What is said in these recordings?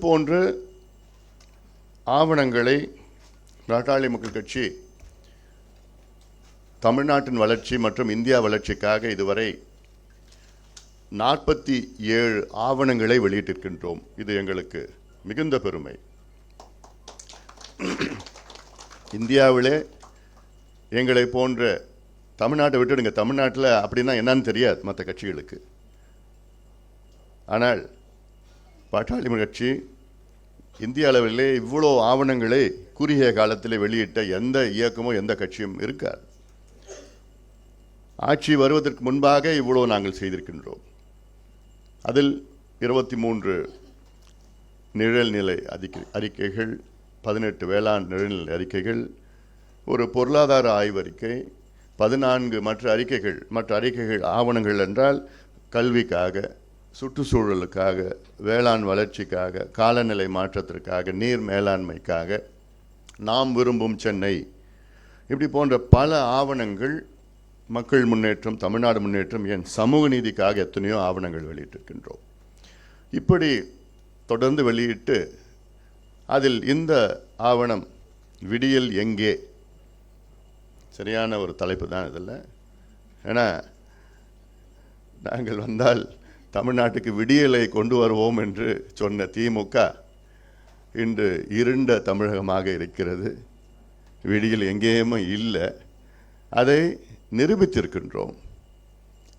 போன்ற ஆவணங்களை பாட்டாளி மக்கள் கட்சி தமிழ்நாட்டின் வளர்ச்சி மற்றும் இந்தியா வளர்ச்சிக்காக இதுவரை 47 ஆவணங்களை வெளியிட்டிருக்கின்றோம். இது எங்களுக்கு மிகுந்த பெருமை. இந்தியாவிலே எங்களை போன்ற தமிழ்நாட்டை விட்டுடுங்க, தமிழ்நாட்டில் அப்படின்னா என்னன்னு தெரியாது மற்ற கட்சிகளுக்கு. ஆனால் பாட்டாளி மக்கள் கட்சி இந்திய அளவிலே இவ்வளோ ஆவணங்களை குறுகிய காலத்தில் வெளியிட்ட எந்த இயக்கமோ எந்த கட்சியும் இருக்காது. ஆட்சி வருவதற்கு முன்பாக இவ்வளோ நாங்கள் செய்திருக்கின்றோம். அதில் 23 நிழல்நிலை அறிக்கைகள், 18 வேளாண் நிழல்நிலை அறிக்கைகள், ஒரு பொருளாதார ஆய்வறிக்கை, 14 மற்ற அறிக்கைகள் ஆவணங்கள் என்றால் கல்விக்காக, சுற்றுச்சூழலுக்காக, வேளாண் வளர்ச்சிக்காக, காலநிலை மாற்றத்திற்காக, நீர் மேலாண்மைக்காக, நாம் விரும்பும் சென்னை, இப்படி போன்ற பல ஆவணங்கள், மக்கள் முன்னேற்றம், தமிழ்நாடு முன்னேற்றம், ஏன் சமூக நீதிக்காக எத்தனையோ ஆவணங்கள் வெளியிட்டிருக்கின்றோம். இப்படி தொடர்ந்து வெளியிட்டு அதில் இந்த ஆவணம் விடியல் எங்கே, சரியான ஒரு தலைப்பு தான் இதில். ஏன்னா நாங்கள் வந்தால் தமிழ்நாட்டுக்கு விடியலை கொண்டு வருவோம் என்று சொன்ன திமுக இன்று இருண்ட தமிழகமாக இருக்கிறது. விடியல் எங்கேயுமே இல்லை. அதை நிரூபித்திருக்கின்றோம்.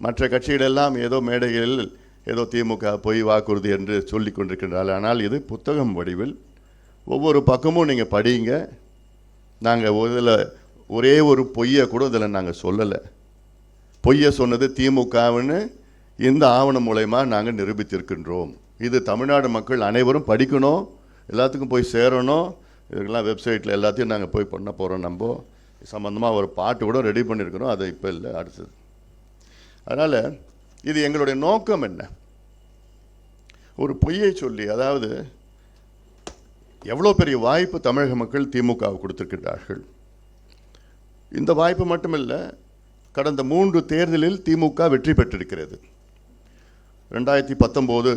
மற்ற கட்சிகளெல்லாம் ஏதோ மேடைகளில் ஏதோ திமுக பொய் வாக்குறுதி என்று சொல்லி கொண்டிருக்கின்றார்கள். ஆனால் இது புத்தகம் வடிவில் ஒவ்வொரு பக்கமும் நீங்கள் படிங்க. நாங்கள் இதில் ஒரே ஒரு பொய்யை கூட இதில் நாங்கள் சொல்லலை. பொய்யை சொன்னது திமுகவுன்னு இந்த ஆவணம் மூலயமா நாங்கள் நிரூபித்திருக்கின்றோம். இது தமிழ்நாடு மக்கள் அனைவரும் படிக்கணும், எல்லாத்துக்கும் போய் சேரணும். இதுக்கெல்லாம் வெப்சைட்டில் எல்லாத்தையும் நாங்கள் போய் பண்ண போகிறோம். நம்ம சம்மந்தமாக ஒரு பாட்டு கூட ரெடி பண்ணியிருக்கிறோம். அது இப்போ இல்லை, அடுத்தது. அதனால் இது எங்களுடைய நோக்கம் என்ன? ஒரு பொய்யை சொல்லி, அதாவது எவ்வளோ பெரிய வாய்ப்பு தமிழக மக்கள் திமுகவுக்கு கொடுத்திருக்கிறார்கள். இந்த வாய்ப்பு மட்டுமில்லை, கடந்த 3 தேர்தலில் திமுக வெற்றி பெற்றிருக்கிறது. 2019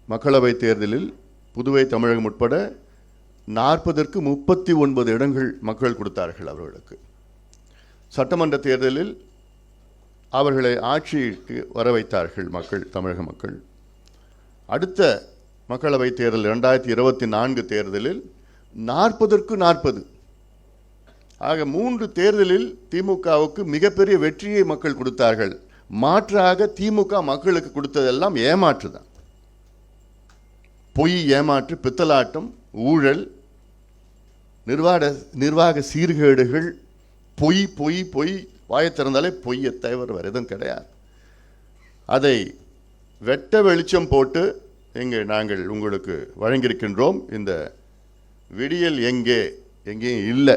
மக்களவை தேர்தலில் புதுவை, தமிழகம் உட்பட 40ற்கு 39 இடங்கள் மக்கள் கொடுத்தார்கள் அவர்களுக்கு. சட்டமன்ற தேர்தலில் அவர்களை ஆட்சிக்கு வர வைத்தார்கள் மக்கள், தமிழக மக்கள். அடுத்த மக்களவை தேர்தல் 2024 தேர்தலில் 40ற்கு 40. ஆக 3 தேர்தலில் திமுகவுக்கு மிகப்பெரிய வெற்றியை மக்கள் கொடுத்தார்கள். மாற்றாக திமுக மக்களுக்கு கொடுத்ததெல்லாம் ஏமாற்று தான். பொய், ஏமாற்று, பித்தலாட்டம், ஊழல், நிர்வாக சீர்கேடுகள், பொய் பொய் பொய், வாயை திறந்தாலே பொய்யை தவிர வேறு எதுவும் கிடையாது. அதை வெட்ட வெளிச்சம் போட்டு இங்கே நாங்கள் உங்களுக்கு வழங்கியிருக்கின்றோம். இந்த விடியல் எங்கேயும் இல்லை.